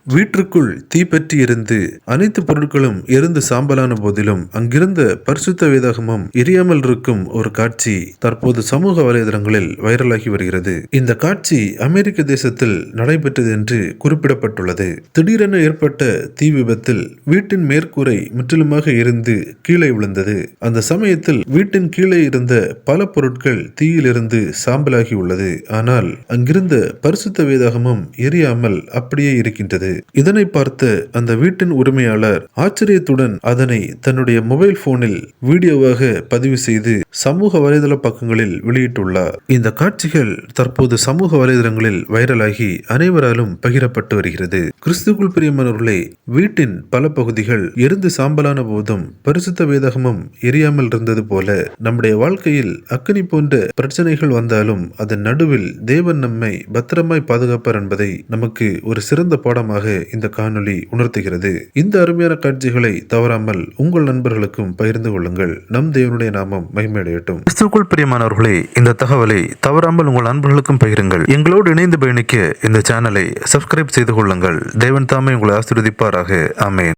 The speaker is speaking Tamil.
வீட்டிற்குள் தீப்பற்றி எரிந்து அனைத்து பொருட்களும் எரிந்து சாம்பலான போதிலும் அங்கிருந்த பரிசுத்த வேதாகமம் எரியாமல் இருக்கும் ஒரு காட்சி தற்போது சமூக வலைதளங்களில் வைரலாகி வருகிறது. இந்த காட்சி அமெரிக்க தேசத்தில் நடைபெற்றது என்று குறிப்பிடப்பட்டுள்ளது. திடீரென ஏற்பட்ட தீ விபத்தில் வீட்டின் மேற்கூரை முற்றிலுமாக எரிந்து கீழே விழுந்தது. அந்த சமயத்தில் வீட்டின் கீழே இருந்த பல பொருட்கள் தீயிலிருந்து சாம்பலாகி உள்ளது. ஆனால் அங்கிருந்த பரிசுத்த வேதாகமம் எரியாமல் அப்படியே இருக்கின்றது. இதனை பார்த்த அந்த வீட்டின் உரிமையாளர் ஆச்சரியத்துடன் அதனை தன்னுடைய மொபைல் போனில் வீடியோவாக பதிவு செய்து சமூக வலைதள பக்கங்களில் வெளியிட்டுள்ளார். இந்த காட்சிகள் தற்போது சமூக வலைதளங்களில் வைரலாகி அனைவராலும் பகிரப்பட்டு வருகிறது. கிறிஸ்துக்குள் பிரியமானவர்களே, வீட்டின் பல பகுதிகள் எரிந்து சாம்பலான போதும் பரிசுத்த வேதாகமம் எரியாமல் இருந்தது போல நம்முடைய வாழ்க்கையில் அக்கினி போன்ற பிரச்சனைகள் வந்தாலும் அதன் நடுவில் தேவன் நம்மை பத்திரமாய் பாதுகாப்பார் என்பதை நமக்கு ஒரு சிறந்த பாடமாக இந்த காணொளி உணர்த்துகிறது. இந்த அருமையான காட்சிகளை தவறாமல் உங்கள் நண்பர்களுக்கும் பகிர்ந்து கொள்ளுங்கள். நம் தேவனுடைய நாமம் மகிமையடையட்டும். கிறிஸ்துவுக்குள் பிரியமானவர்களே, இந்த தகவலை தவறாமல் உங்கள் நண்பர்களுக்கும் பகிருங்கள். எங்களோடு இணைந்து பயணிக்க இந்த சேனலை சப்ஸ்கிரைப் செய்து கொள்ளுங்கள். தேவன் தாமே உங்களை ஆசீர்வதிப்பாராக. ஆமென்.